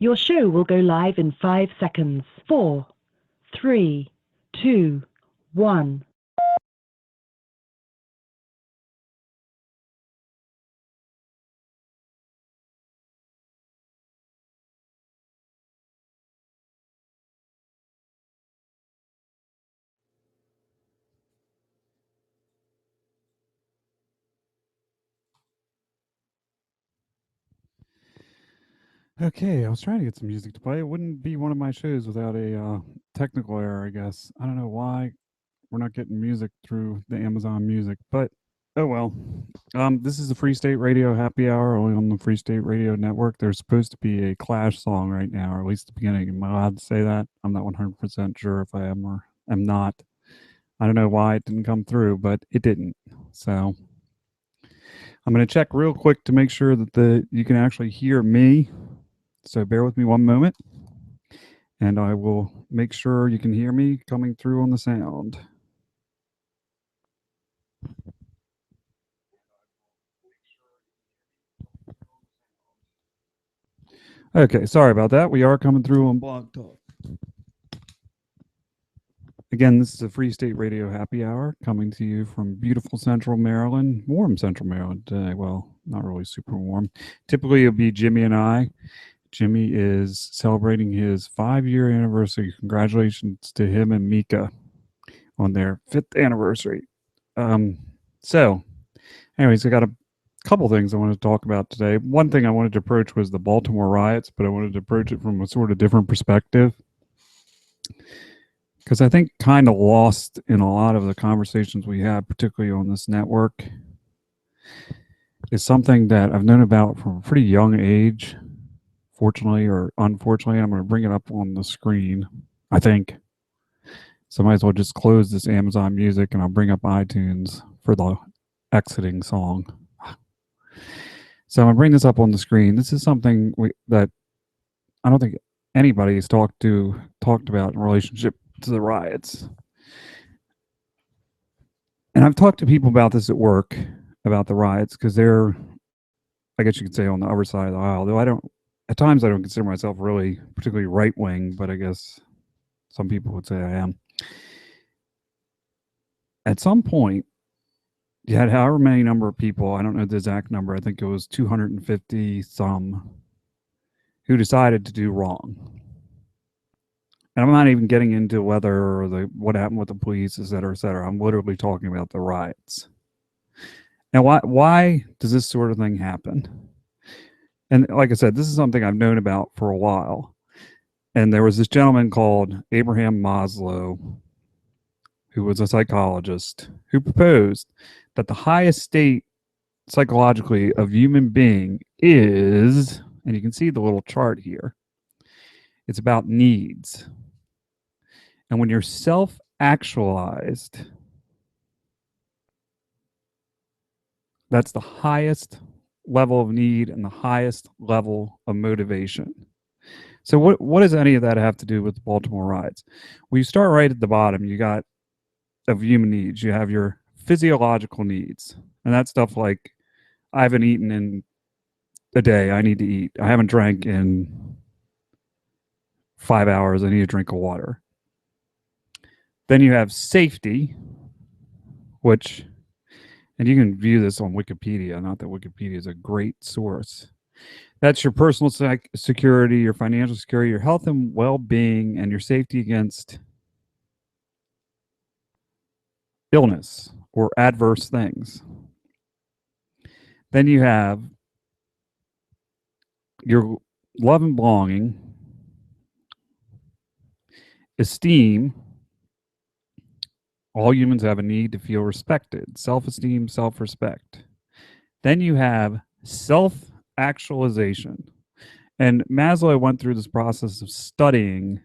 Your show will go live in 5 seconds. 4, 3, 2, 1. Okay, I was trying to get some music to play. It wouldn't be one of my shows without a technical error, I guess. I don't know why we're not getting music through the Amazon Music, but oh well. This is the Free State Radio Happy Hour, only on the Free State Radio Network. There's supposed to be a Clash song right now, or at least the beginning. Am I allowed to say that? I'm not 100% sure if I am or am not. I don't know why it didn't come through, but it didn't. So I'm going to check real quick to make sure that you can actually hear me. So bear with me one moment, and I will make sure you can hear me coming through on the sound. Okay, sorry about that. We are coming through on Blog Talk. Again, this is a Free State Radio Happy Hour coming to you from beautiful Central Maryland, warm Central Maryland today. Well, not really super warm. Typically, it'll be Jimmy and I. Jimmy is celebrating his 5-year anniversary. Congratulations to him and Mika on their 5th anniversary. So, anyways, I got a couple things I wanted to talk about today. One thing I wanted to approach was the Baltimore riots, but I wanted to approach it from a sort of different perspective. Because I think kind of lost in a lot of the conversations we have, particularly on this network, is something that I've known about from a pretty young age, fortunately or unfortunately. I'm going to bring it up on the screen, I think. So I might as well just close this Amazon Music and I'll bring up iTunes for the exiting song. So I'm going to bring this up on the screen. This is something that I don't think anybody has talked about in relationship to the riots. And I've talked to people about this at work, about the riots, because they're, I guess you could say, on the other side of the aisle. Though at times I don't consider myself really particularly right wing, but I guess some people would say I am. At some point, you had however many number of people, I don't know the exact number, I think it was 250 some, who decided to do wrong. And I'm not even getting into what happened with the police, et cetera, et cetera. I'm literally talking about the riots. Now, why does this sort of thing happen? And like I said, this is something I've known about for a while. And there was this gentleman called Abraham Maslow, who was a psychologist, who proposed that the highest state psychologically of human being is, and you can see the little chart here, it's about needs. And when you're self-actualized, that's the highest level of need and the highest level of motivation. So what does any of that have to do with the Baltimore riots? Well, you start right at the bottom. You got of human needs. You have your physiological needs. And that's stuff like, I haven't eaten in a day. I need to eat. I haven't drank in 5 hours. I need a drink of water. Then you have safety, which, and you can view this on Wikipedia, not that Wikipedia is a great source. That's your personal security, your financial security, your health and well-being, and your safety against illness or adverse things. Then you have your love and belonging, esteem. All humans have a need to feel respected, self-esteem, self-respect. Then you have self-actualization. And Maslow went through this process of studying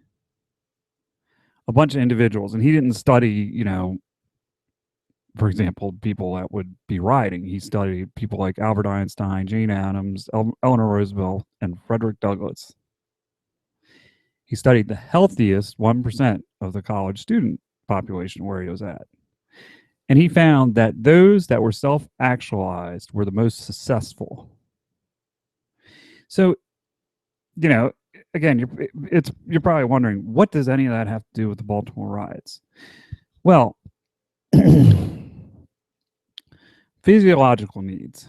a bunch of individuals. And he didn't study, for example, people that would be rioting. He studied people like Albert Einstein, Jane Addams, Eleanor Roosevelt, and Frederick Douglass. He studied the healthiest 1% of the college student population where he was at. And he found that those that were self-actualized were the most successful. So, again, you're probably wondering, what does any of that have to do with the Baltimore riots? Well, physiological needs.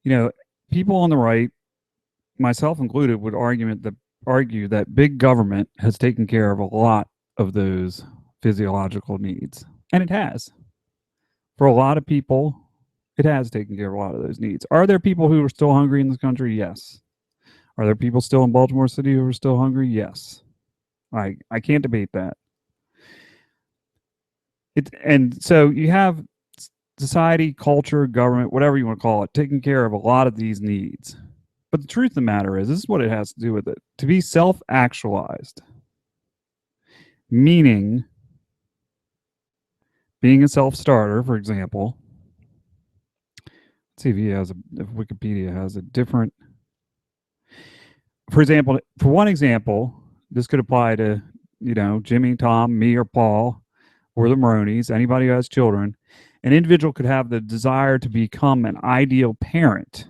You know, people on the right, myself included, would argue that big government has taken care of a lot of those physiological needs, and it has. For a lot of people, it has taken care of a lot of those needs. Are there people who are still hungry in this country? Yes. Are there people still in Baltimore City who are still hungry? Yes. I can't debate that. And so you have society, culture, government, whatever you want to call it, taking care of a lot of these needs. But the truth of the matter is, this is what it has to do with it. To be self-actualized, meaning being a self-starter, for example. Let's see if Wikipedia has a different. For example, for one example, this could apply to, Jimmy, Tom, me, or Paul, or the Maronis, anybody who has children. An individual could have the desire to become an ideal parent.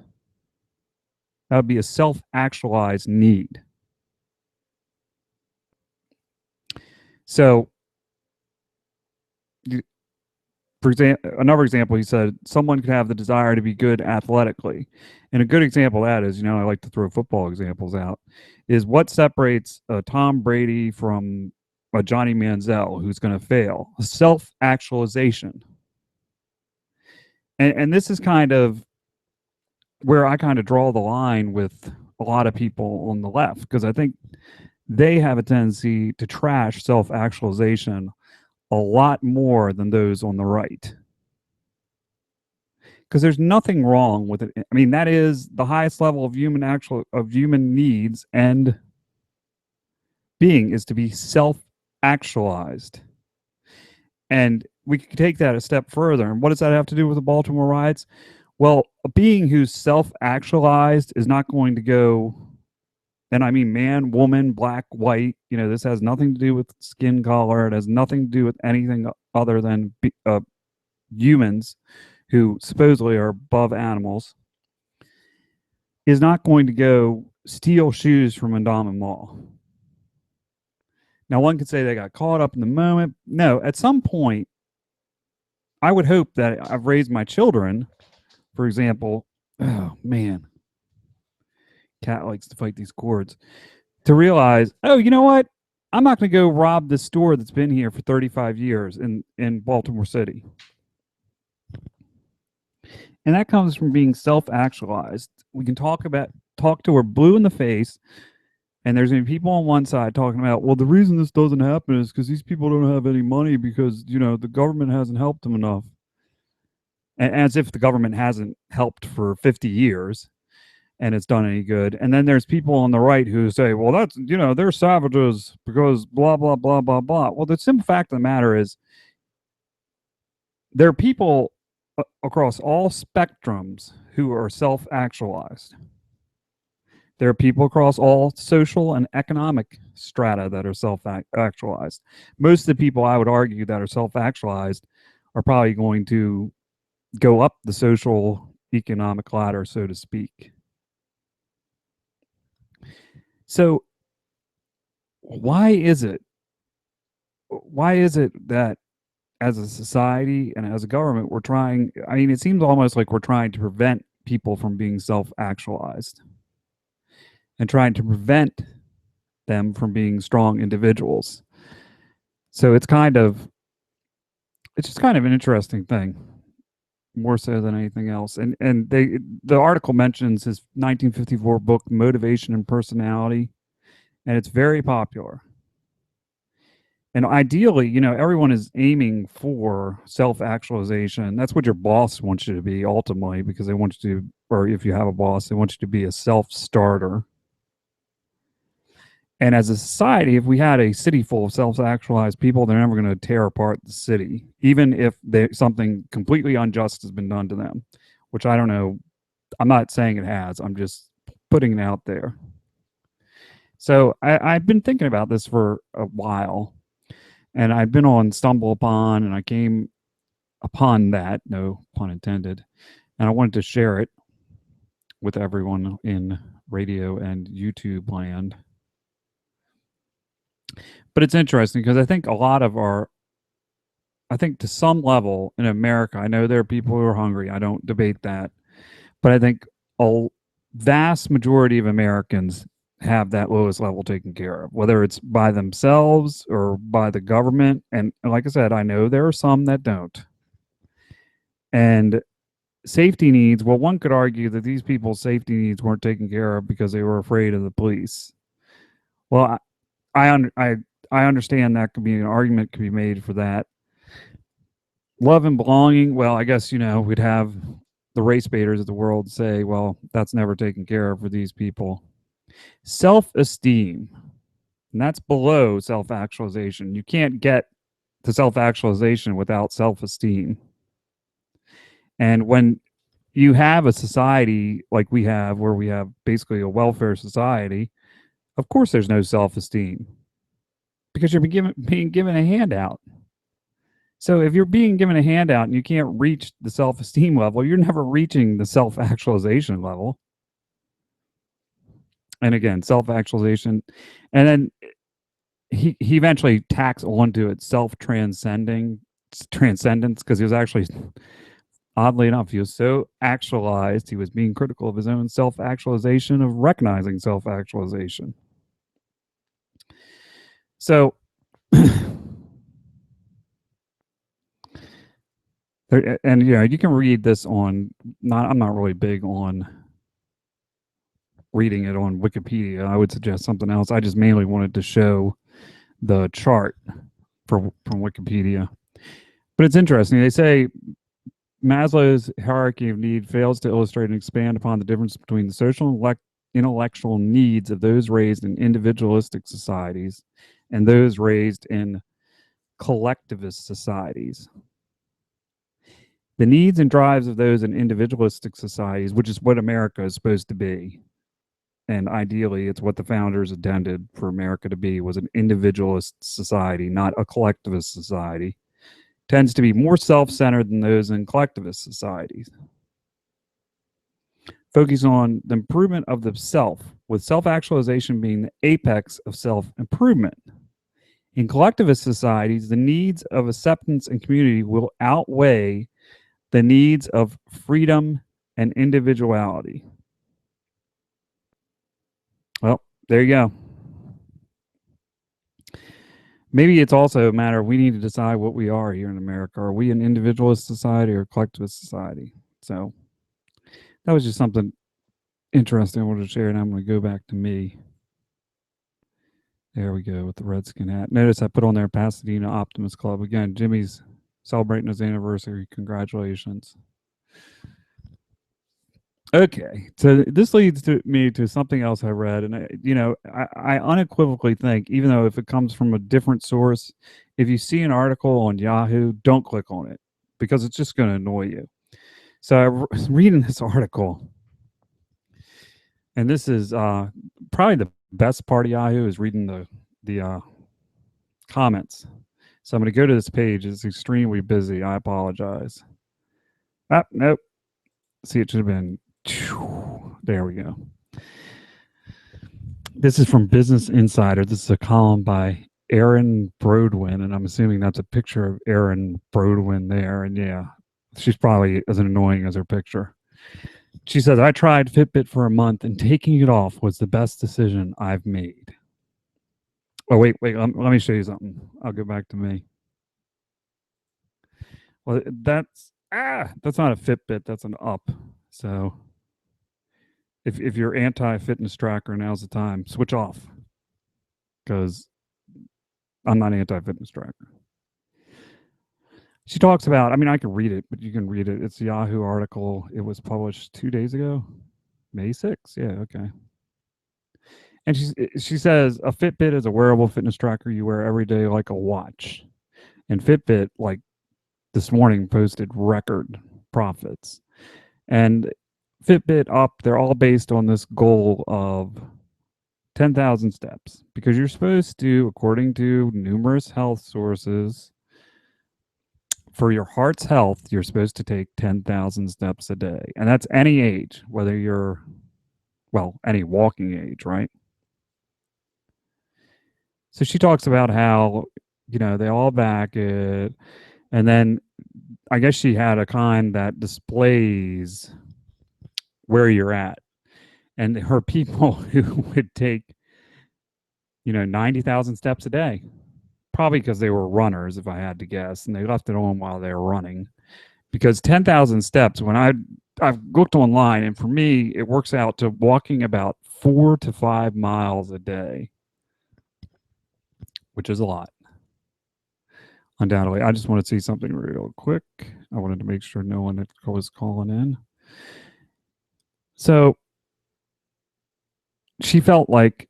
That would be a self-actualized need. So, for example, another example, he said, someone could have the desire to be good athletically. And a good example of that is, I like to throw football examples out, is what separates Tom Brady from a Johnny Manziel who's going to fail? Self-actualization. And this is kind of where I kind of draw the line with a lot of people on the left, because I think they have a tendency to trash self-actualization a lot more than those on the right. Because there's nothing wrong with it. I mean, that is the highest level of human needs and being, is to be self-actualized. And we could take that a step further. And what does that have to do with the Baltimore riots? Well, a being who's self-actualized is not going to go, and I mean man, woman, black, white. This has nothing to do with skin color. It has nothing to do with anything other than humans who supposedly are above animals, is not going to go steal shoes from Endowment Mall. Now, one could say they got caught up in the moment. No, at some point, I would hope that I've raised my children, for example. Oh, man. Cat likes to fight these cords. To realize, oh, you know what? I'm not going to go rob this store that's been here for 35 years in Baltimore City. And that comes from being self-actualized. We can talk to her blue in the face, and there's going to be people on one side talking about, well, the reason this doesn't happen is because these people don't have any money because, the government hasn't helped them enough. And as if the government hasn't helped for 50 years and it's done any good. And then there's people on the right who say, well, that's, they're savages because blah, blah, blah, blah, blah. Well, the simple fact of the matter is there are people across all spectrums who are self-actualized. There are people across all social and economic strata that are self-actualized. Most of the people, I would argue, that are self-actualized are probably going to go up the social economic ladder, so to speak. So why is it that as a society and as a government, we're trying, it seems almost like we're trying to prevent people from being self-actualized and trying to prevent them from being strong individuals. So it's just kind of an interesting thing, more so than anything else. And the article mentions his 1954 book, Motivation and Personality, and it's very popular. And ideally, everyone is aiming for self-actualization. That's what your boss wants you to be ultimately, because they want you to, or if you have a boss, they want you to be a self-starter. And as a society, if we had a city full of self-actualized people, they're never going to tear apart the city, even if something completely unjust has been done to them, which I don't know. I'm not saying it has. I'm just putting it out there. So I've been thinking about this for a while, and I've been on Stumble Upon, and I came upon that, no pun intended, and I wanted to share it with everyone in radio and YouTube land. But it's interesting because I think I think to some level in America, I know there are people who are hungry. I don't debate that. But I think a vast majority of Americans have that lowest level taken care of, whether it's by themselves or by the government. And like I said, I know there are some that don't. And safety needs, well, one could argue that these people's safety needs weren't taken care of because they were afraid of the police. Well, I understand that could be an argument could be made for that. Love and belonging, well, I guess, we'd have the race baiters of the world say, well, that's never taken care of for these people. Self-esteem, and that's below self-actualization. You can't get to self-actualization without self-esteem. And when you have a society like we have, where we have basically a welfare society, of course there's no self-esteem because you're being given a handout. So if you're being given a handout and you can't reach the self-esteem level, you're never reaching the self-actualization level. And again, self-actualization. And then he eventually tacks onto it self-transcendence because he was actually, oddly enough, he was so actualized, he was being critical of his own self-actualization, of recognizing self-actualization. So and you can read this on, I'm not really big on reading it on Wikipedia. I would suggest something else. I just mainly wanted to show the chart from Wikipedia. But it's interesting. They say Maslow's hierarchy of need fails to illustrate and expand upon the difference between the social and intellectual needs of those raised in individualistic societies and those raised in collectivist societies. The needs and drives of those in individualistic societies, which is what America is supposed to be, and ideally it's what the founders intended for America to be, was an individualist society, not a collectivist society, tends to be more self-centered than those in collectivist societies. Focus on the improvement of the self, with self-actualization being the apex of self-improvement. In collectivist societies, the needs of acceptance and community will outweigh the needs of freedom and individuality. Well, there you go. Maybe it's also a matter of we need to decide what we are here in America. Are we an individualist society or a collectivist society? So that was just something interesting I wanted to share, and I'm going to go back to me. There we go with the Redskin hat. Notice I put on there Pasadena Optimist Club. Again, Jimmy's celebrating his anniversary. Congratulations. Okay, so this leads me to something else I read, and I unequivocally think, even though if it comes from a different source, if you see an article on Yahoo, don't click on it because it's just going to annoy you. So I was reading this article, and this is probably the best part of Yahoo is reading the comments. So I'm going to go to this page. It's extremely busy. I apologize. Nope. See, it should have been. There we go. This is from Business Insider. This is a column by Erin Brodwin, and I'm assuming that's a picture of Erin Brodwin there. And yeah, she's probably as annoying as her picture. She says, I tried Fitbit for a month, and taking it off was the best decision I've made. Oh, wait, let me show you something. I'll go back to me. Well, that's not a Fitbit, that's an Up. So if you're anti-fitness tracker, now's the time. Switch off, because I'm not anti-fitness tracker. She talks about, I can read it, but you can read it. It's a Yahoo article. It was published 2 days ago, May 6th. Yeah, okay. And she says, a Fitbit is a wearable fitness tracker you wear every day like a watch. And Fitbit, like this morning, posted record profits. And Fitbit, Up, they're all based on this goal of 10,000 steps, because you're supposed to, according to numerous health sources, for your heart's health, you're supposed to take 10,000 steps a day. And that's any age, whether you're, well, any walking age, right? So she talks about how, they all back it. And then I guess she had a kind that displays where you're at. And her people who would take, 90,000 steps a day, probably because they were runners, if I had to guess, and they left it on while they were running. Because 10,000 steps, when I've looked online, and for me, it works out to walking about 4 to 5 miles a day, which is a lot. Undoubtedly. I just want to see something real quick. I wanted to make sure no one was calling in. So she felt like,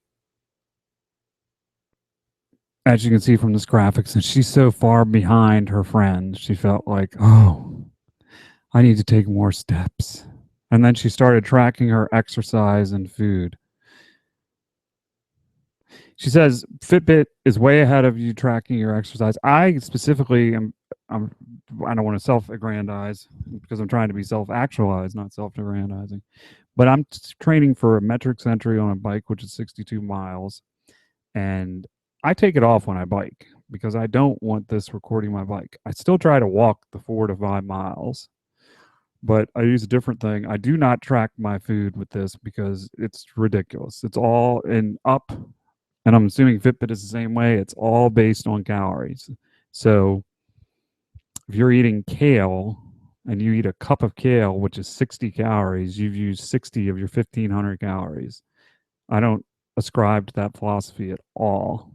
as you can see from this graphic, since she's so far behind her friends, she felt like, oh, I need to take more steps. And then she started tracking her exercise and food. She says Fitbit is way ahead of you tracking your exercise. I specifically I don't want to self-aggrandize because I'm trying to be self-actualized, not self-aggrandizing. But I'm training for a metric century on a bike, which is 62 miles. And I take it off when I bike because I don't want this recording my bike. I still try to walk the 4 to 5 miles, but I use a different thing. I do not track my food with this because it's ridiculous. It's all in up, and I'm assuming Fitbit is the same way. It's all based on calories. So if you're eating kale and you eat a cup of kale, which is 60 calories, you've used 60 of your 1,500 calories. I don't ascribe to that philosophy at all.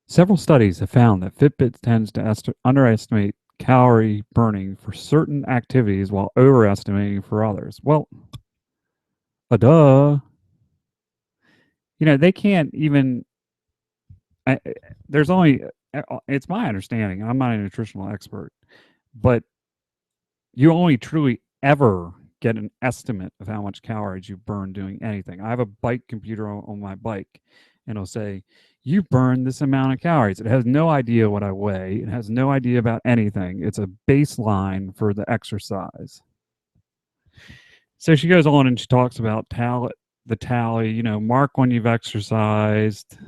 Several studies have found that Fitbit tends to underestimate calorie burning for certain activities while overestimating for others. Well, duh. They can't even. There's only. It's my understanding. I'm not a nutritional expert, but you only truly ever get an estimate of how much calories you burn doing anything. I have a bike computer on my bike, and it'll say, you burn this amount of calories. It has no idea what I weigh. It has no idea about anything. It's a baseline for the exercise. So she goes on and she talks about the tally, mark when you've exercised.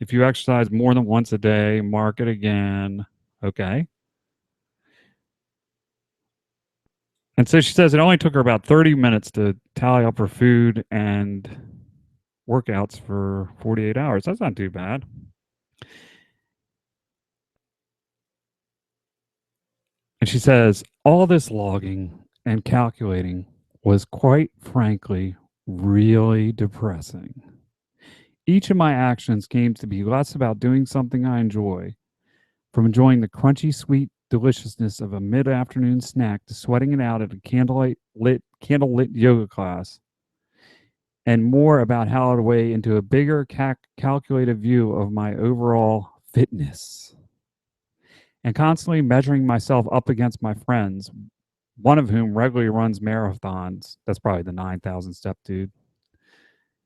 If you exercise more than once a day, mark it again. Okay. And so she says it only took her about 30 minutes to tally up her food and workouts for 48 hours. That's not too bad. And she says, all this logging and calculating was quite frankly really depressing. Each of my actions came to be less about doing something I enjoy, from enjoying the crunchy, sweet deliciousness of a mid-afternoon snack to sweating it out at a candlelit yoga class, and more about how to weigh into a bigger calculated view of my overall fitness. And constantly measuring myself up against my friends, one of whom regularly runs marathons. That's probably the 9,000 step dude.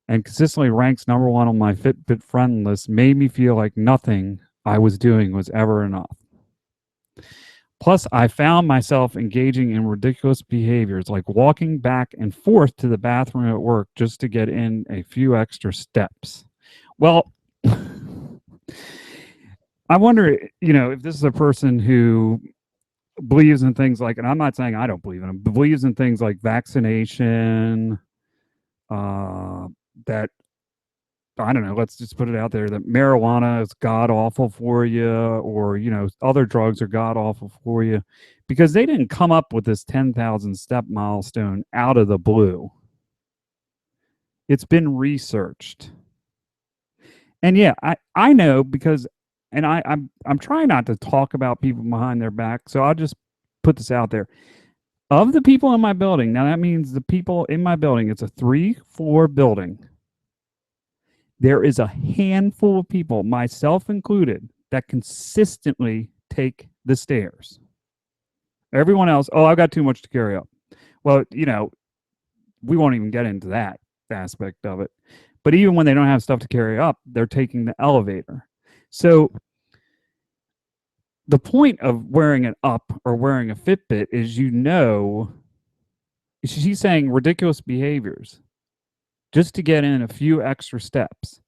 And consistently ranks number one on my Fitbit friend list, made me feel like nothing I was doing was ever enough. Plus, I found myself engaging in ridiculous behaviors like walking back and forth to the bathroom at work just to get in a few extra steps. Well, I wonder, if this is a person who believes in things like, and I'm not saying I don't believe in them, believes in things like vaccination, that, I don't know, let's just put it out there that marijuana is god awful for you, or, other drugs are god awful for you, because they didn't come up with this 10,000 step milestone out of the blue. It's been researched. And yeah, I know because, and I'm trying not to talk about people behind their back, so I'll just put this out there. Of the people in my building, now that means the people in my building, it's a 3-floor building. There is a handful of people, myself included, that consistently take the stairs. Everyone else, oh, I've got too much to carry up. Well, we won't even get into that aspect of it. But even when they don't have stuff to carry up, they're taking the elevator. So the point of wearing an Up or wearing a Fitbit is, she's saying ridiculous behaviors just to get in a few extra steps.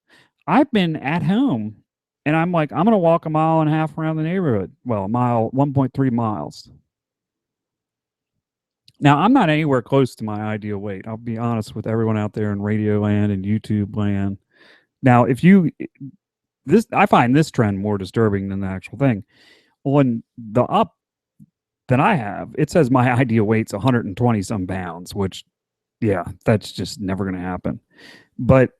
I've been at home and I'm like, I'm going to walk a mile and a half around the neighborhood. Well, a mile, 1.3 miles. Now, I'm not anywhere close to my ideal weight. I'll be honest with everyone out there in radio land and YouTube land. Now, I find this trend more disturbing than the actual thing. On the Up that I have, it says my ideal weight's 120 some pounds, which, yeah, that's just never going to happen. But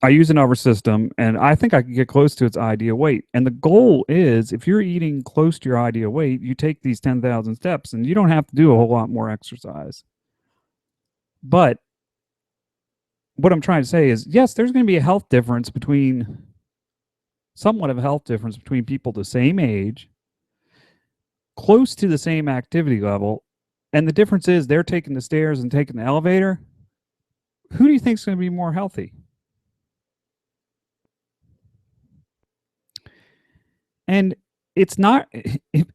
I use another system, and I think I can get close to its ideal weight. And the goal is, if you're eating close to your ideal weight, you take these 10,000 steps, and you don't have to do a whole lot more exercise. But what I'm trying to say is, yes, there's going to be somewhat of a health difference between people the same age, close to the same activity level, and the difference is they're taking the stairs and taking the elevator. Who do you think is going to be more healthy? And it's not,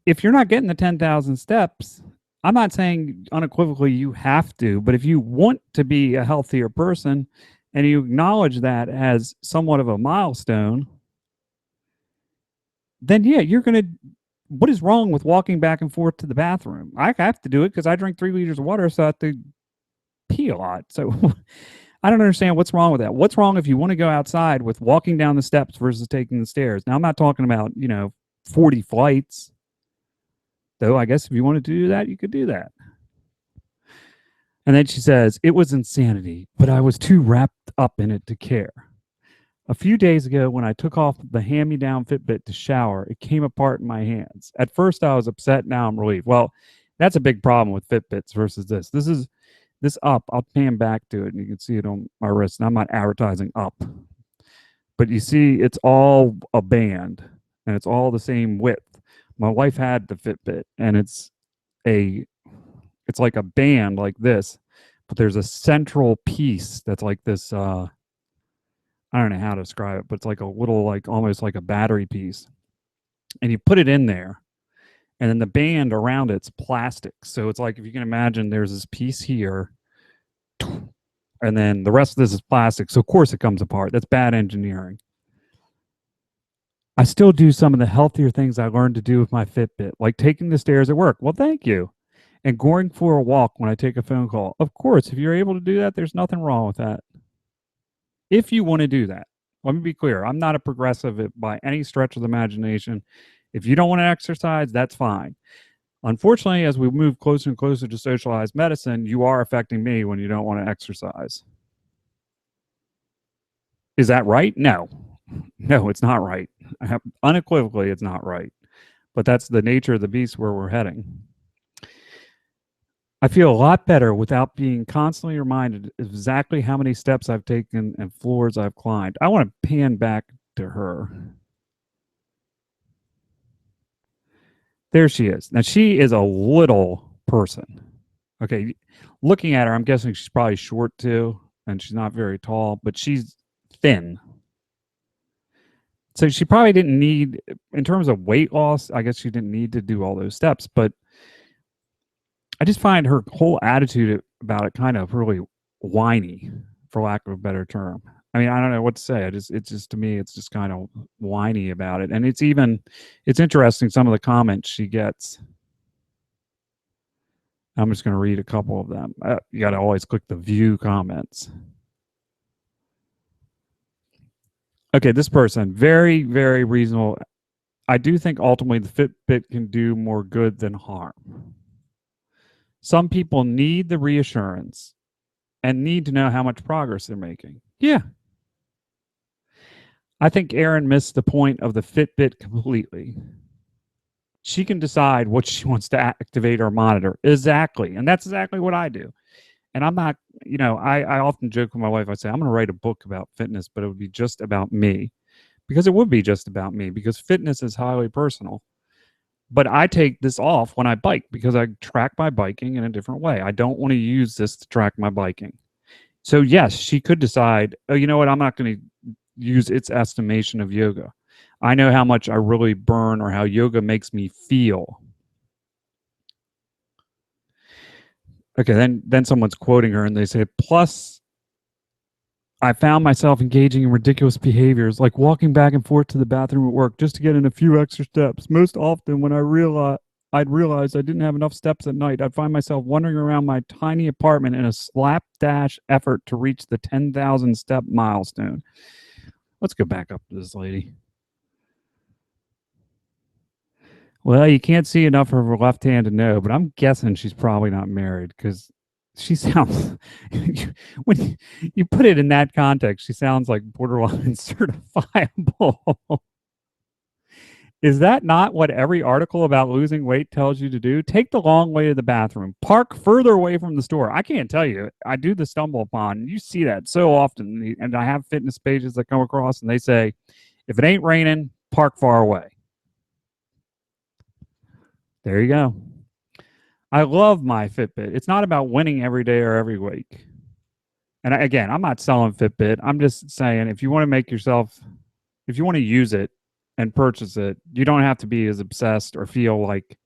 if you're not getting the 10,000 steps, I'm not saying unequivocally you have to, but if you want to be a healthier person and you acknowledge that as somewhat of a milestone, then yeah, what is wrong with walking back and forth to the bathroom? I have to do it because I drink 3 liters of water, so I have to pee a lot. So I don't understand what's wrong with that. What's wrong if you want to go outside with walking down the steps versus taking the stairs? Now, I'm not talking about, 40 flights. Though I guess if you wanted to do that, you could do that. And then she says, it was insanity, but I was too wrapped up in it to care. A few days ago, when I took off the hand-me-down Fitbit to shower, it came apart in my hands. At first, I was upset. Now I'm relieved. Well, that's a big problem with Fitbits versus this. This Up, I'll pan back to it, and you can see it on my wrist. And I'm not advertising Up. But you see, it's all a band, and it's all the same width. My wife had the Fitbit, and it's like a band like this, but there's a central piece that's like this, I don't know how to describe it, but it's like a little, like almost like a battery piece. And you put it in there, and then the band around it's plastic. So it's like, if you can imagine, there's this piece here, and then the rest of this is plastic. So of course it comes apart. That's bad engineering. I still do some of the healthier things I learned to do with my Fitbit, like taking the stairs at work. Well, thank you. And going for a walk when I take a phone call. Of course, if you're able to do that, there's nothing wrong with that. If you want to do that. Let me be clear. I'm not a progressive by any stretch of the imagination. If you don't want to exercise, that's fine. Unfortunately, as we move closer and closer to socialized medicine, you are affecting me when you don't want to exercise. Is that right? No. No, it's not right. Unequivocally, it's not right. But that's the nature of the beast where we're heading. I feel a lot better without being constantly reminded of exactly how many steps I've taken and floors I've climbed. I want to pan back to her. There she is. Now, she is a little person. Okay, looking at her, I'm guessing she's probably short too, and she's not very tall, but she's thin. So she probably didn't need, in terms of weight loss, I guess she didn't need to do all those steps, but I just find her whole attitude about it kind of really whiny, for lack of a better term. I mean, I don't know what to say. It's just to me, it's just kind of whiny about it. And it's interesting, some of the comments she gets. I'm just going to read a couple of them. You got to always click the view comments. Okay, this person, very, very reasonable. I do think ultimately the Fitbit can do more good than harm. Some people need the reassurance and need to know how much progress they're making. Yeah. I think Erin missed the point of the Fitbit completely. She can decide what she wants to activate or monitor. Exactly. And that's exactly what I do. And I'm not, I often joke with my wife. I say, I'm going to write a book about fitness, but it would be just about me. Because it would be just about me, because fitness is highly personal. But I take this off when I bike because I track my biking in a different way. I don't want to use this to track my biking. So yes, she could decide, oh, you know what? I'm not going to use its estimation of yoga. I know how much I really burn or how yoga makes me feel. Okay, then someone's quoting her and they say, plus I found myself engaging in ridiculous behaviors like walking back and forth to the bathroom at work just to get in a few extra steps. Most often when I'd realize I didn't have enough steps at night, I'd find myself wandering around my tiny apartment in a slapdash effort to reach the 10,000 step milestone. Let's go back up to this lady. Well, you can't see enough of her left hand to know, but I'm guessing she's probably not married because she sounds, when you put it in that context, she sounds like borderline certifiable. Is that not what every article about losing weight tells you to do? Take the long way to the bathroom. Park further away from the store. I can't tell you. I do the stumble upon. You see that so often. And I have fitness pages that come across and they say, if it ain't raining, park far away. There you go. I love my Fitbit. It's not about winning every day or every week. And again, I'm not selling Fitbit. I'm just saying if you want to make yourself, if you want to use it and purchase it, you don't have to be as obsessed or feel like,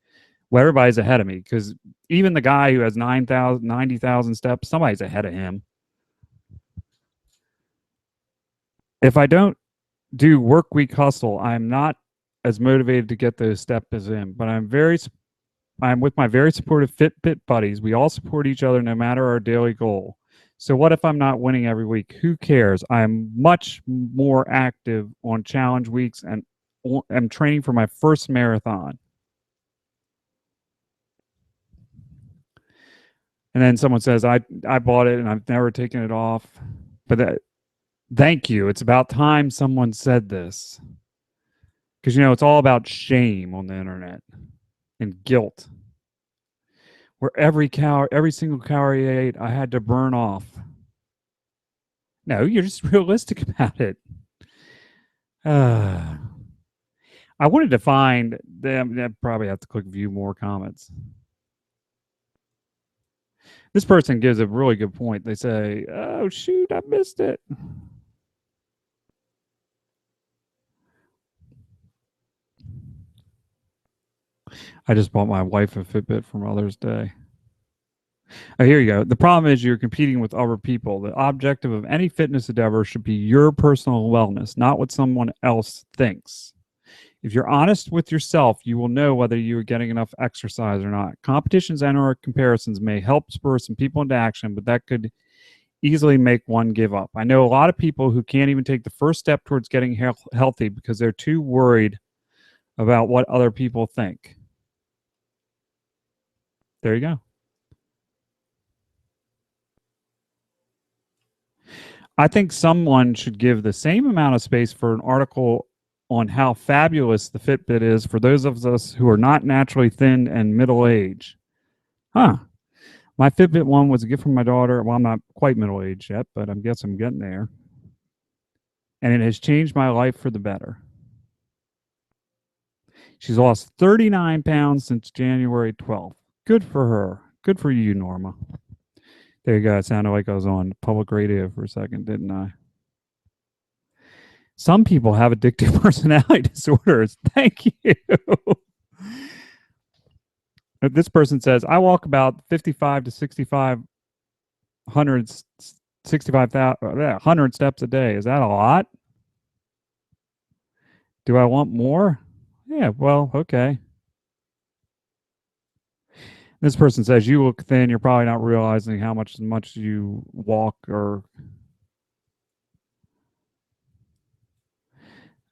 well, everybody's ahead of me. Because even the guy who has 90,000 steps, somebody's ahead of him. If I don't do work week hustle, I'm not as motivated to get those steps in, but I'm with my very supportive Fitbit buddies. We all support each other no matter our daily goal. So what if I'm not winning every week? Who cares? I'm much more active on challenge weeks and I'm training for my first marathon. And then someone says, I bought it and I've never taken it off. But thank you. It's about time someone said this. Because, it's all about shame on the internet and guilt. Where every single calorie I ate, I had to burn off. No, you're just realistic about it. I wanted to find them. I probably have to click view more comments. This person gives a really good point. They say, oh, shoot, I missed it. I just bought my wife a Fitbit for Mother's Day. Oh, here you go. The problem is you're competing with other people. The objective of any fitness endeavor should be your personal wellness, not what someone else thinks. If you're honest with yourself, you will know whether you are getting enough exercise or not. Competitions and or comparisons may help spur some people into action, but that could easily make one give up. I know a lot of people who can't even take the first step towards getting healthy because they're too worried about what other people think. There you go. I think someone should give the same amount of space for an article on how fabulous the Fitbit is for those of us who are not naturally thin and middle-aged. Huh. My Fitbit one was a gift from my daughter. Well, I'm not quite middle-aged yet, but I guess I'm getting there. And it has changed my life for the better. She's lost 39 pounds since January 12th. Good for her. Good for you, Norma. There you go. It sounded like I was on public radio for a second, didn't I? Some people have addictive personality disorders. Thank you. This person says, I walk about 55 to 6,500 steps a day. Is that a lot? Do I want more? Yeah, well, okay. This person says, you look thin. You're probably not realizing how much you walk or...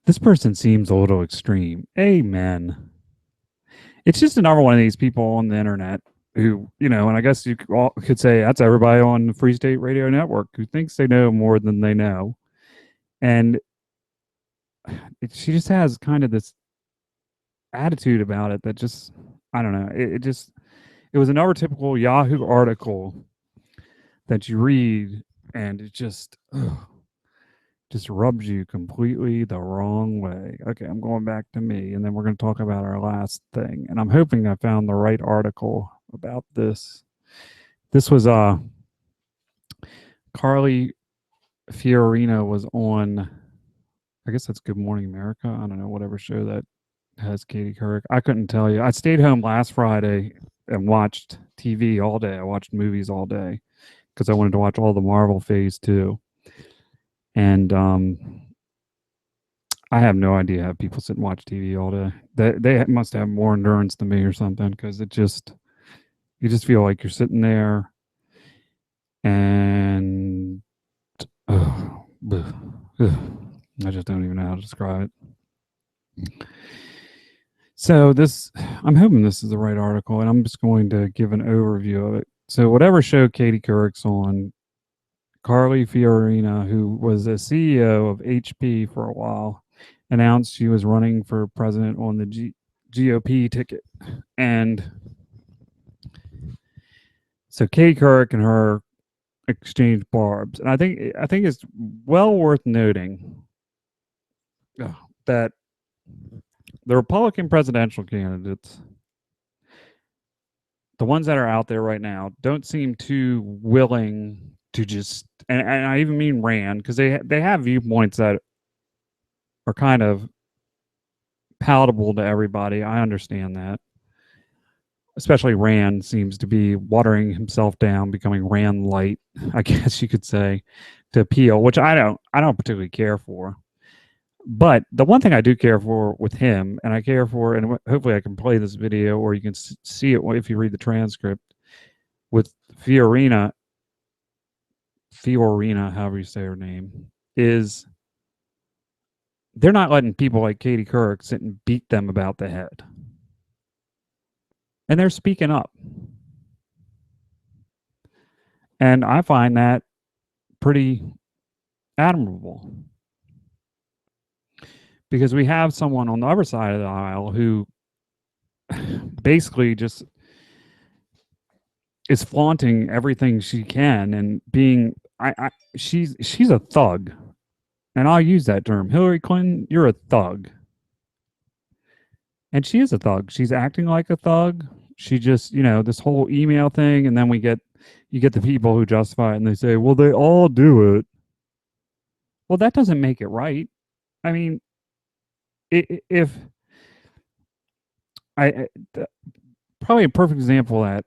This person seems a little extreme. Amen. It's just another one of these people on the internet who, and I guess you could say that's everybody on the Free State Radio Network who thinks they know more than they know. And she just has kind of this attitude about it that just, I don't know. It was another typical Yahoo article that you read and it just rubs you completely the wrong way. Okay, I'm going back to me, and then we're going to talk about our last thing. And I'm hoping I found the right article about this. This was Carly Fiorina was on I guess that's Good Morning America. I don't know, whatever show that has Katie Couric. I couldn't tell you. I stayed home last Friday and watched TV all day. I watched movies all day because I wanted to watch all the Marvel Phase 2. And I have no idea how people sit and watch TV all day. They must have more endurance than me or something, because you just feel like you're sitting there and I just don't even know how to describe it. So I'm hoping this is the right article, and I'm just going to give an overview of it. So whatever show Katie Couric's on, Carly Fiorina, who was a CEO of HP for a while, announced she was running for president on the GOP ticket. And so Katie Couric and her exchanged barbs. And I think it's well worth noting that the Republican presidential candidates, the ones that are out there right now, don't seem too willing to just, and I even mean Rand, because they have viewpoints that are kind of palatable to everybody. I understand that. Especially Rand seems to be watering himself down, becoming Rand light, I guess you could say, to appeal, which I don't particularly care for. But the one thing I do care for with him, and I care for, and hopefully I can play this video or you can see it if you read the transcript, with Fiorina, however you say her name, is they're not letting people like Katie Couric sit and beat them about the head. And they're speaking up. And I find that pretty admirable. Because we have someone on the other side of the aisle who basically just is flaunting everything she can and being she's a thug. And I'll use that term. Hillary Clinton, you're a thug. And she is a thug. She's acting like a thug. She just, this whole email thing, and then you get the people who justify it and they say, well, they all do it. Well, that doesn't make it right. I mean, if probably a perfect example of that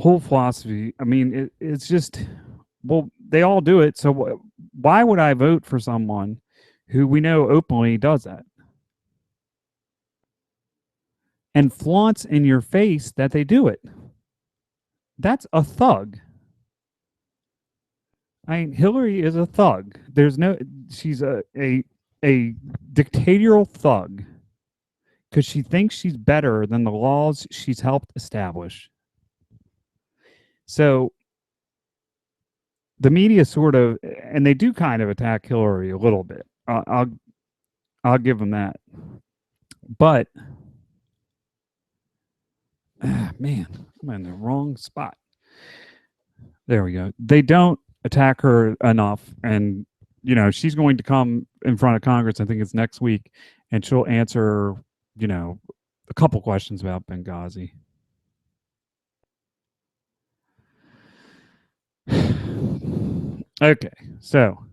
whole philosophy, I mean, it's just, well, they all do it. So why would I vote for someone who we know openly does that and flaunts in your face that they do it? That's a thug. I mean, Hillary is a thug. She's a dictatorial thug because she thinks she's better than the laws she's helped establish. So the media sort of, and they do kind of attack Hillary a little bit. I'll give them that. But man, I'm in the wrong spot. There we go. They don't attack her enough, and she's going to come in front of Congress, I think it's next week, and she'll answer a couple questions about Benghazi. Okay, so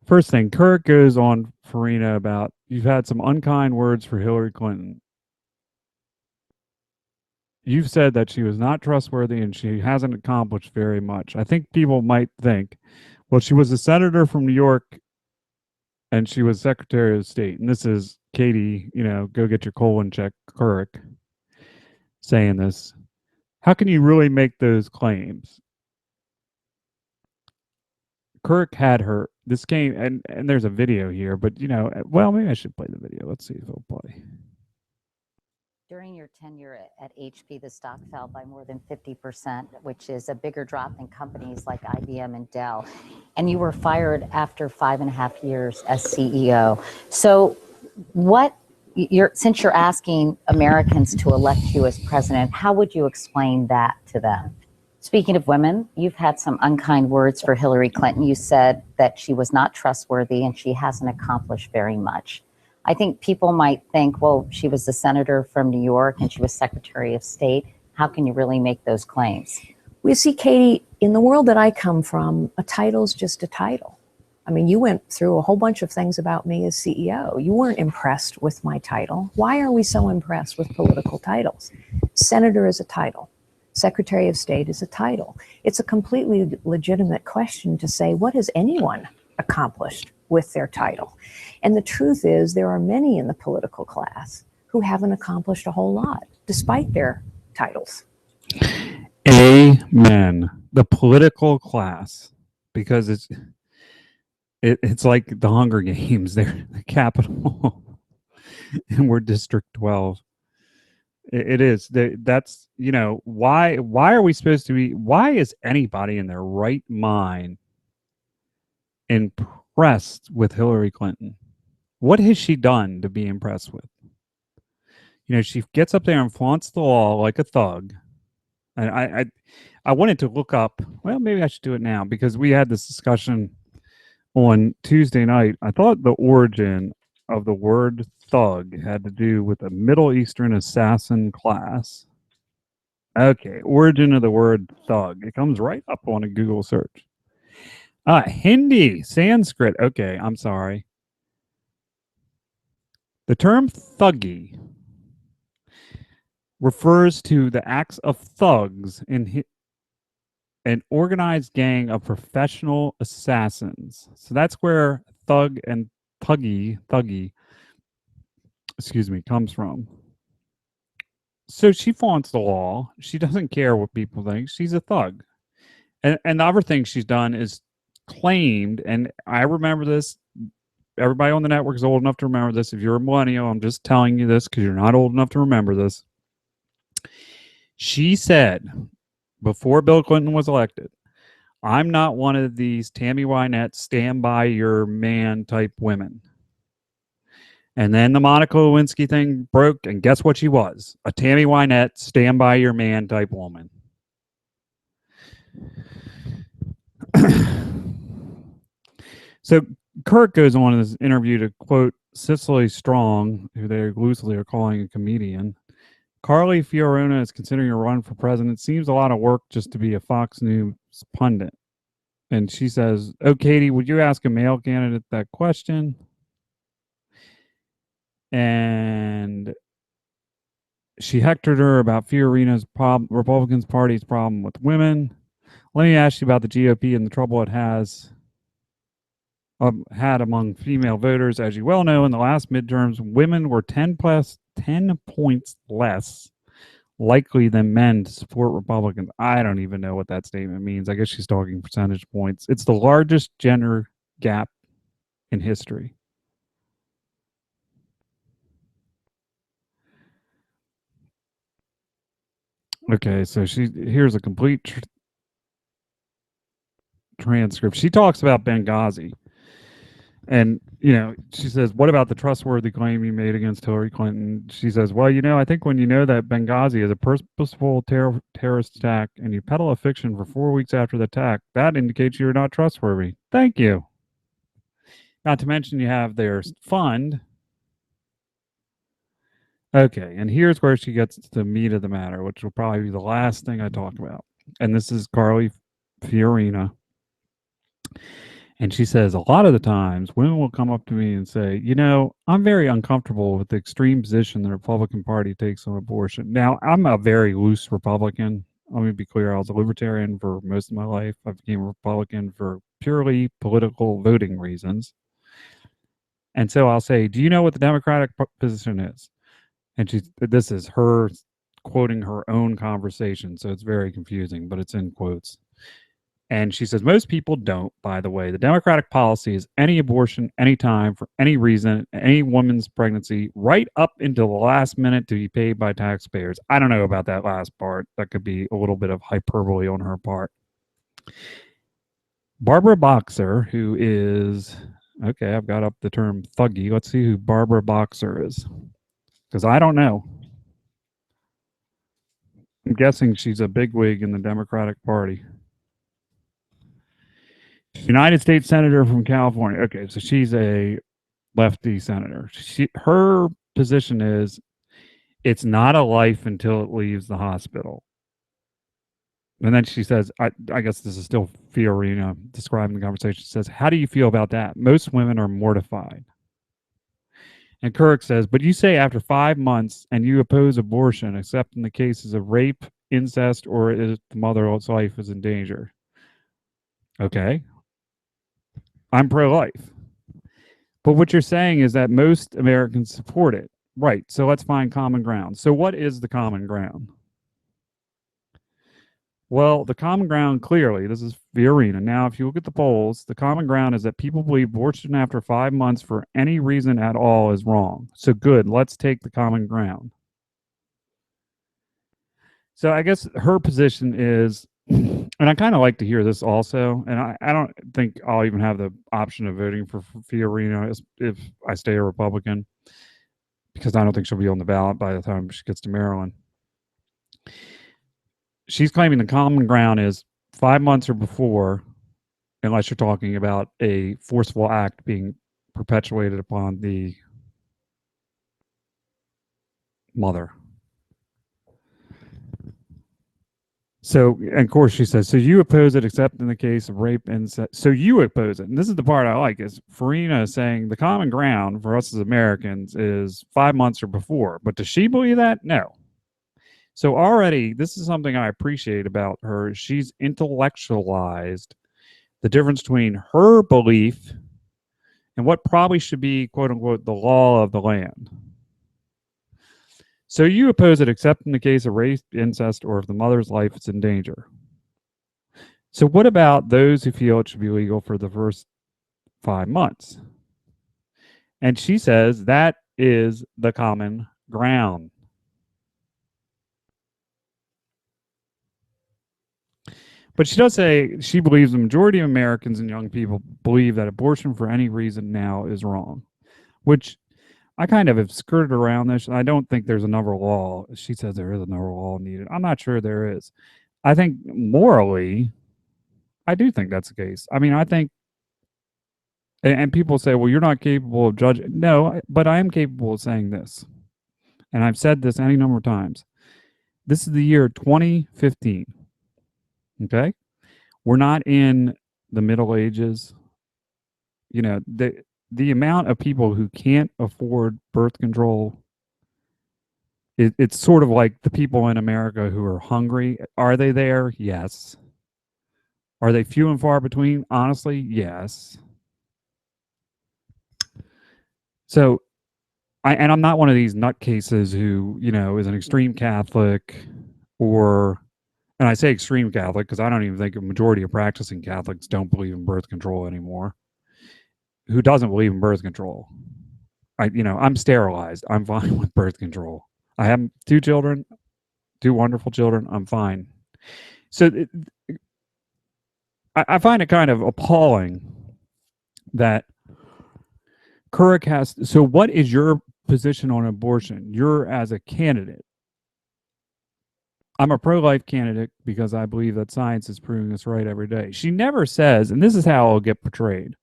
first thing, Kirk goes on Fiorina about, you've had some unkind words for Hillary Clinton. You've said that she was not trustworthy and she hasn't accomplished very much. I think people might think, well, she was a senator from New York and she was Secretary of State. And this is Katie, go get your colon check, Couric, saying this. How can you really make those claims? Couric had her, this came, and there's a video here, but, well, maybe I should play the video. Let's see if it'll play. During your tenure at HP, the stock fell by more than 50%, which is a bigger drop than companies like IBM and Dell. And you were fired after 5.5 years as CEO. So since you're asking Americans to elect you as president, how would you explain that to them? Speaking of women, you've had some unkind words for Hillary Clinton. You said that she was not trustworthy and she hasn't accomplished very much. I think people might think, well, she was the senator from New York and she was Secretary of State. How can you really make those claims? We see, Katie, in the world that I come from, a title's just a title. I mean, you went through a whole bunch of things about me as CEO. You weren't impressed with my title. Why are we so impressed with political titles? Senator is a title. Secretary of State is a title. It's a completely legitimate question to say, what has anyone accomplished with their title? And the truth is, there are many in the political class who haven't accomplished a whole lot, despite their titles. Amen. The political class, because it's like the Hunger Games. They're the capital, and we're District 12. It is. That's, you know, why are we supposed to be? Why is anybody in their right mind impressed with Hillary Clinton? What has she done to be impressed with? You know, she gets up there and flaunts the law like a thug. And I wanted to look up. Well, maybe I should do it now because we had this discussion on Tuesday night. I thought the origin of the word thug had to do with a Middle Eastern assassin class. Okay, origin of the word thug. It comes right up on a Google search. Hindi, Sanskrit. Okay, I'm sorry. The term thuggy refers to the acts of thugs in an organized gang of professional assassins. So that's where thug and thuggy, comes from. So she flaunts the law. She doesn't care what people think. She's a thug. And the other thing she's done is claimed, and I remember this, everybody on the network is old enough to remember this. If you're a millennial, I'm just telling you this because you're not old enough to remember this. She said, before Bill Clinton was elected, I'm not one of these Tammy Wynette stand by your man type women. And then the Monica Lewinsky thing broke, and guess what she was? A Tammy Wynette stand by your man type woman. So Kurt goes on in this interview to quote Cicely Strong, who they loosely are calling a comedian. Carly Fiorina is considering a run for president. Seems a lot of work just to be a Fox News pundit. And she says, oh, Katie, would you ask a male candidate that question? And she hectored her about Fiorina's Republicans Party's problem with women. Let me ask you about the GOP and the trouble it has had among female voters. As you well know, in the last midterms, women were 10 points less likely than men to support Republicans. I don't even know what that statement means. I guess she's talking percentage points. It's the largest gender gap in history. Okay, so here's a complete transcript. She talks about Benghazi. And, you know, she says, what about the trustworthy claim you made against Hillary Clinton? She says, well, you know, I think when you know that Benghazi is a purposeful terrorist attack and you peddle a fiction for 4 weeks after the attack, that indicates you're not trustworthy. Thank you. Not to mention you have their fund. Okay, and here's where she gets to the meat of the matter, which will probably be the last thing I talk about. And this is Carly Fiorina. And she says, a lot of the times women will come up to me and say, you know, I'm very uncomfortable with the extreme position the Republican Party takes on abortion. Now, I'm a very loose Republican. Let me be clear. I was a libertarian for most of my life. I became a Republican for purely political voting reasons. And so I'll say, do you know what the Democratic position is? And this is her quoting her own conversation. So it's very confusing, but it's in quotes. And she says, most people don't, by the way. The Democratic policy is any abortion, anytime, for any reason, any woman's pregnancy, right up into the last minute to be paid by taxpayers. I don't know about that last part. That could be a little bit of hyperbole on her part. Barbara Boxer, who is, okay, I've got up the term thuggy. Let's see who Barbara Boxer is, because I don't know. I'm guessing she's a bigwig in the Democratic Party. United States Senator from California. Okay, so she's a lefty senator. Her position is it's not a life until it leaves the hospital. And then she says, I guess this is still Fiorina describing the conversation. She says, how do you feel about that? Most women are mortified. And Kirk says, but you say after 5 months and you oppose abortion, except in the cases of rape, incest, or if the mother's life is in danger. Okay. I'm pro-life. But what you're saying is that most Americans support it. Right. So let's find common ground. So what is the common ground? Well, the common ground, clearly, this is Fiorina. Now, if you look at the polls, the common ground is that people believe abortion after 5 months for any reason at all is wrong. So good, let's take the common ground. So I guess her position is, and I kind of like to hear this also, and I don't think I'll even have the option of voting for Fiorina if I stay a Republican, because I don't think she'll be on the ballot by the time she gets to Maryland. She's claiming the common ground is 5 months or before, unless you're talking about a forceful act being perpetuated upon the mother. So, and of course, she says, so you oppose it except in the case of rape and incest. So you oppose it. And this is the part I like, is Fiorina saying the common ground for us as Americans is 5 months or before. But does she believe that? No. So already, this is something I appreciate about her. She's intellectualized the difference between her belief and what probably should be, quote unquote, the law of the land. So you oppose it except in the case of rape, incest, or if the mother's life is in danger. So what about those who feel it should be legal for the first 5 months? And she says that is the common ground. But she does say she believes the majority of Americans and young people believe that abortion for any reason now is wrong, which I kind of have skirted around this. I don't think there's another law. She says there is another law needed. I'm not sure there is. I think morally, I do think that's the case. I mean, I think, and people say, well, you're not capable of judging. No, but I am capable of saying this. And I've said this any number of times. This is the year 2015. Okay? We're not in the Middle Ages. You know, the amount of people who can't afford birth control, it's sort of like the people in America who are hungry. Are they there? Yes. Are they few and far between? Honestly, yes. So, I'm not one of these nutcases who, you know, is an extreme Catholic or, and I say extreme Catholic because I don't even think a majority of practicing Catholics don't believe in birth control anymore. Who doesn't believe in birth control? I'm sterilized. I'm fine with birth control. I have 2 children, 2 wonderful children. I'm fine. So I find it kind of appalling that Couric has. So what is your position on abortion? You're as a candidate. I'm a pro-life candidate because I believe that science is proving us right every day. She never says, and this is how it'll get portrayed,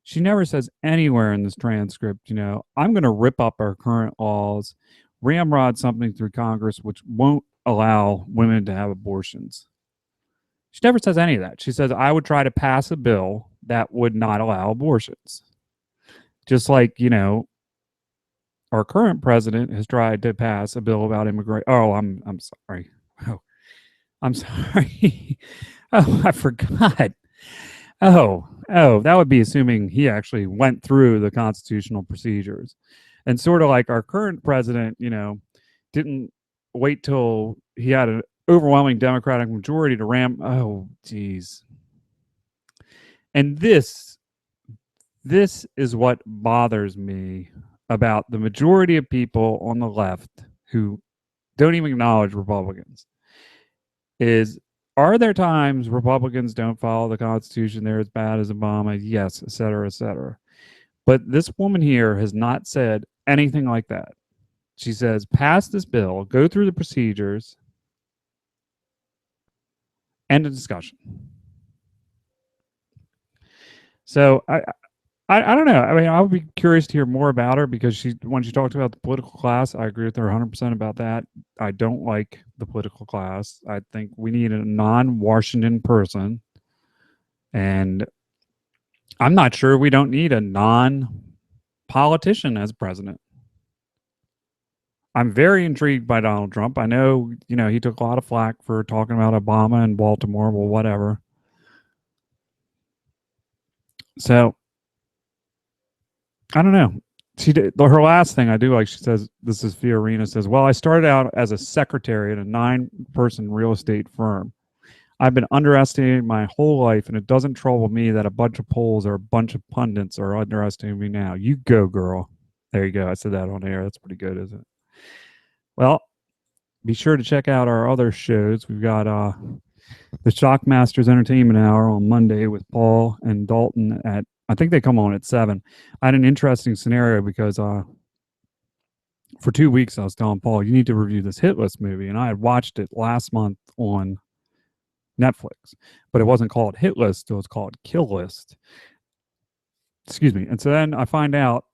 she never says anywhere in this transcript, you know, I'm going to rip up our current laws, ramrod something through Congress which won't allow women to have abortions. She never says any of that. She says, I would try to pass a bill that would not allow abortions. Just like, you know, our current president has tried to pass a bill about immigration. Oh, I'm sorry. Oh, I'm sorry. Oh, I forgot. Oh, that would be assuming he actually went through the constitutional procedures. And sort of like our current president, you know, didn't wait till he had an overwhelming Democratic majority to ram. Oh, geez. And this is what bothers me about the majority of people on the left who don't even acknowledge Republicans is, are there times Republicans don't follow the Constitution? They're as bad as Obama? Yes, et cetera, et cetera. But this woman here has not said anything like that. She says, pass this bill, go through the procedures, end of discussion. So I don't know. I mean, I would be curious to hear more about her because when she talked about the political class, I agree with her 100% about that. I don't like the political class. I think we need a non-Washington person, and I'm not sure we don't need a non-politician as president. I'm very intrigued by Donald Trump. I know, he took a lot of flack for talking about Obama in Baltimore, well, whatever. So, I don't know. She did her last thing I do like. She says, "This is Fiorina says, well, I started out as a secretary at a 9-person real estate firm. I've been underestimated my whole life, and it doesn't trouble me that a bunch of polls or a bunch of pundits are underestimating me now. You go, girl." There you go. I said that on air. That's pretty good, isn't it? Well, be sure to check out our other shows. We've got the Shockmasters Entertainment Hour on Monday with Paul and Dalton at, I think they come on at 7. I had an interesting scenario because for 2 weeks I was telling Paul, you need to review this Hit List movie. And I had watched it last month on Netflix, but it wasn't called Hit List. It was called Kill List. Excuse me. And so then I find out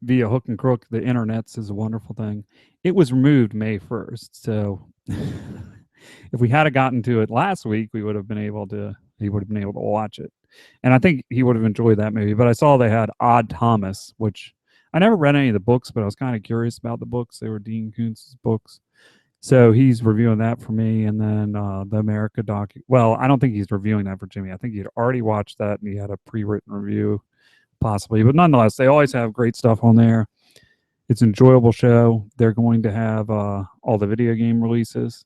via hook and crook, the internets is a wonderful thing. It was removed May 1st. So if we had gotten to it last week, he would have been able to watch it. And I think he would have enjoyed that movie. But I saw they had Odd Thomas, which I never read any of the books, but I was kind of curious about the books. They were Dean Koontz's books. So he's reviewing that for me. And then the America doc. Well, I don't think he's reviewing that for Jimmy. I think he'd already watched that and he had a pre-written review, possibly. But nonetheless, they always have great stuff on there. It's an enjoyable show. They're going to have all the video game releases.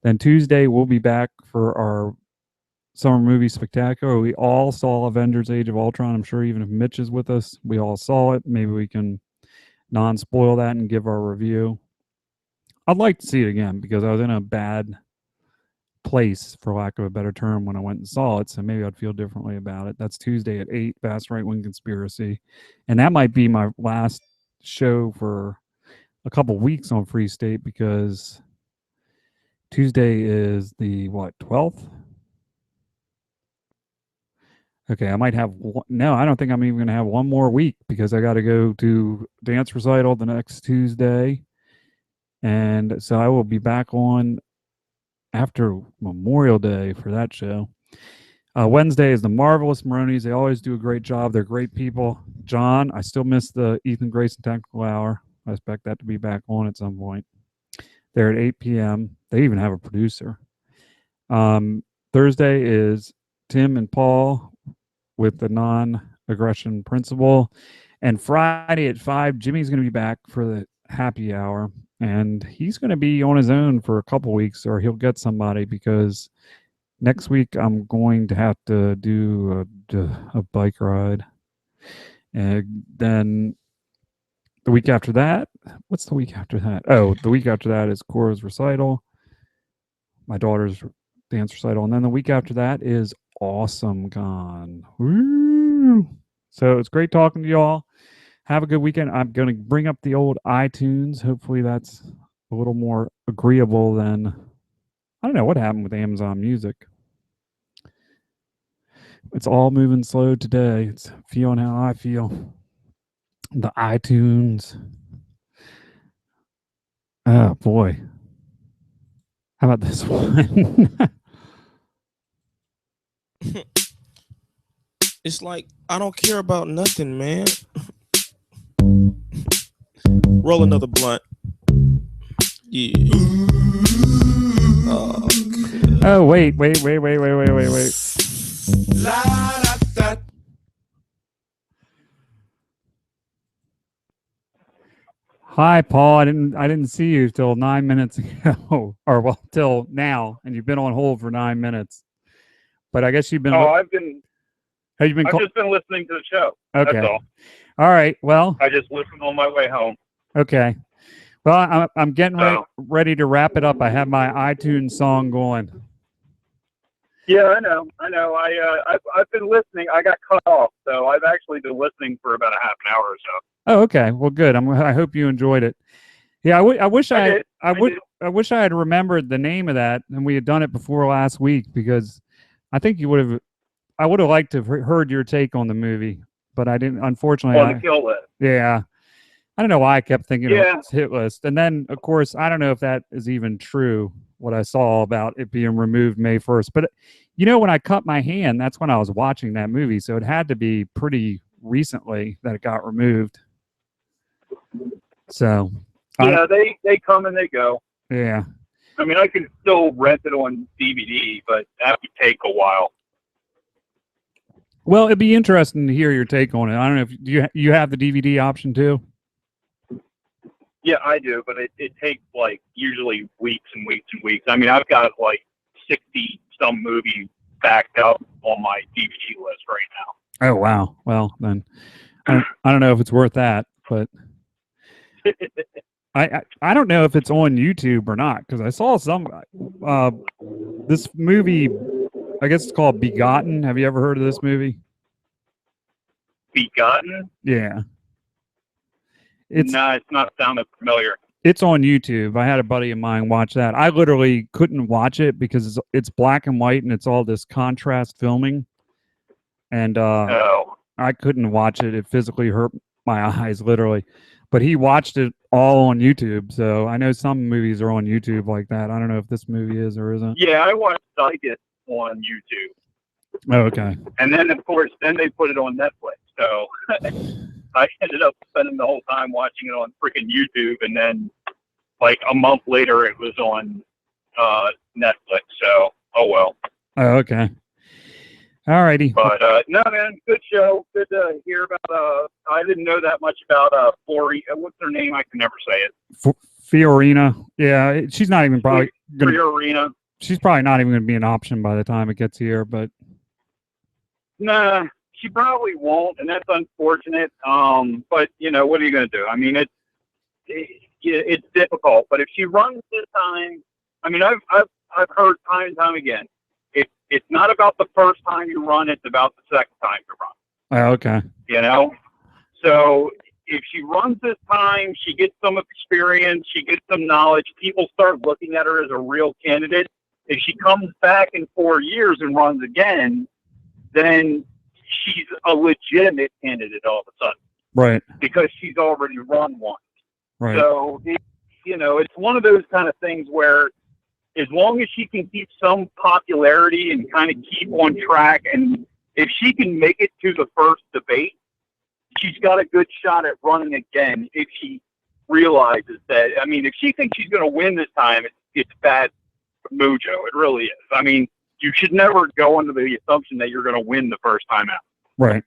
Then Tuesday, we'll be back for our Summer Movie Spectacular. We all saw Avengers Age of Ultron. I'm sure even if Mitch is with us, we all saw it. Maybe we can non-spoil that and give our review. I'd like to see it again because I was in a bad place, for lack of a better term, when I went and saw it. So maybe I'd feel differently about it. That's Tuesday at 8, Vast Right Wing Conspiracy. And that might be my last show for a couple weeks on Free State because Tuesday is the, 12th? Okay, I might have one. No, I don't think I'm even going to have one more week because I got to go to dance recital the next Tuesday. And so I will be back on after Memorial Day for that show. Wednesday is the Marvelous Maronis. They always do a great job. They're great people. John, I still miss the Ethan Grayson Technical Hour. I expect that to be back on at some point. They're at 8 p.m. They even have a producer. Thursday is Tim and Paul with the non-aggression principle. And Friday at 5, Jimmy's going to be back for the happy hour. And he's going to be on his own for a couple weeks, or he'll get somebody because next week I'm going to have to do a bike ride. And then the week after that, what's the week after that? Oh, the week after that is Cora's recital, my daughter's dance recital. And then the week after that is Awesome Con. Woo! So it's great talking to y'all. Have a good weekend. I'm going to bring up the old iTunes. Hopefully that's a little more agreeable than, I don't know what happened with Amazon Music. It's all moving slow today. It's feeling how I feel. The iTunes. Oh, boy. How about this one? It's like, I don't care about nothing, man. Roll another blunt. Yeah. Oh, wait. Hi, Paul. I didn't see you till 9 minutes ago, or well, till now, and you've been on hold for 9 minutes. But I guess you've been. I've just been listening to the show. Okay. That's all. All right. Well, I just listened on my way home. Okay. Well, I'm getting ready to wrap it up. I have my iTunes song going. Yeah, I know. I've been listening. I got cut off, so I've actually been listening for about a half an hour or so. Oh, okay. Well, good. I hope you enjoyed it. Yeah, I wish I wish I had remembered the name of that and we had done it before last week because I think I would have liked to have heard your take on the movie. but I didn't. Unfortunately, On the kill list. yeah. I don't know why I kept thinking Yeah. it was hit list. And then, of course, I don't know if that is even true, what I saw about it being removed May 1st. But, when I cut my hand, that's when I was watching that movie. So it had to be pretty recently that it got removed. So. Yeah, they come and they go. Yeah. I mean, I can still rent it on DVD, but that would take a while. Well, it'd be interesting to hear your take on it. I don't know if you have the DVD option too? Yeah, I do, but it takes like usually weeks and weeks and weeks. I mean, I've got like 60 some movies backed up on my DVD list right now. Oh wow! Well, then I don't know if it's worth that, but I don't know if it's on YouTube or not because I saw some this movie. I guess it's called Begotten. Have you ever heard of this movie? Begotten? Yeah. It's not sounding familiar. It's on YouTube. I had a buddy of mine watch that. I literally couldn't watch it because it's black and white and it's all this contrast filming. And I couldn't watch it. It physically hurt my eyes, literally. But he watched it all on YouTube. So I know some movies are on YouTube like that. I don't know if this movie is or isn't. Yeah, I watched Psychic on YouTube. Oh, okay. And then, of course, they put it on Netflix. So I ended up spending the whole time watching it on freaking YouTube. And then, like, a month later, it was on Netflix. So, oh, well. Oh, okay. All righty. But, no, man, good show. Good to hear about, I didn't know that much about Fiorina. What's her name? I can never say it. Fiorina. Yeah, she's not even probably going to... Fiorina. She's probably not even going to be an option by the time it gets here, but... Nah, she probably won't, and that's unfortunate. But, what are you going to do? I mean, it's difficult. But if she runs this time, I mean, I've heard time and time again, it's not about the first time you run, it's about the second time you run. Oh, okay. So if she runs this time, she gets some experience, she gets some knowledge, people start looking at her as a real candidate. If she comes back in 4 years and runs again, then she's a legitimate candidate all of a sudden. Right. Because she's already run once. Right. So, it's one of those kind of things where as long as she can keep some popularity and kind of keep on track, and if she can make it to the first debate, she's got a good shot at running again if she realizes that. I mean, if she thinks she's going to win this time, it's bad mojo. It really is. I mean, you should never go under the assumption that you're going to win the first time out. Right.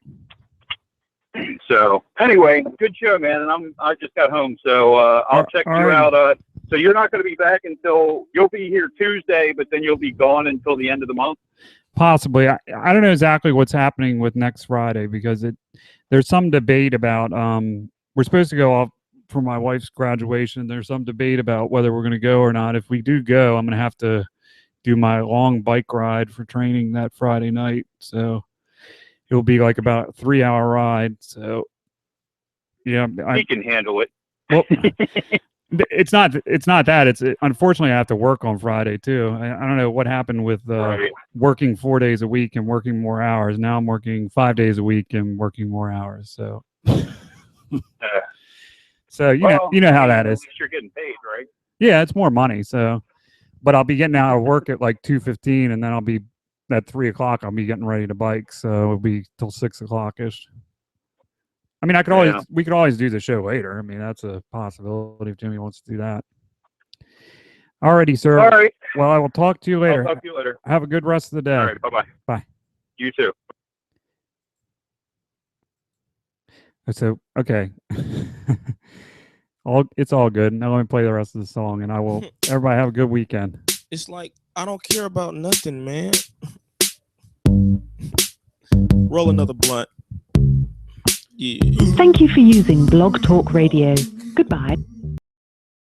So anyway, good show, man. And I just got home, so I'll check you out. So you're not going to be back until you'll be here Tuesday, but then you'll be gone until the end of the month. Possibly. I don't know exactly what's happening with next Friday because there's some debate about we're supposed to go off for my wife's graduation. There's some debate about whether we're going to go or not. If we do go, I'm going to have to do my long bike ride for training that Friday night. So it'll be like about a 3-hour ride. So yeah, he can handle it. Well, it's not that. It's unfortunately I have to work on Friday too. I don't know what happened with working 4 days a week and working more hours. Now I'm working 5 days a week and working more hours. So, so you know how that is. At least you're getting paid, right? Yeah, it's more money. So, but I'll be getting out of work at like 2:15, and then I'll be at 3 o'clock. I'll be getting ready to bike. So it'll be till 6 o'clock ish. I mean, we could always do the show later. I mean, that's a possibility if Jimmy wants to do that. Alrighty, sir. All right. Well, I will talk to you later. I'll talk to you later. Have a good rest of the day. All right. Bye-bye. Bye. You too. So, okay. It's all good. Now let me play the rest of the song, and I will. Everybody have a good weekend. It's like, I don't care about nothing, man. Roll another blunt. Yeah. Thank you for using Blog Talk Radio. Goodbye.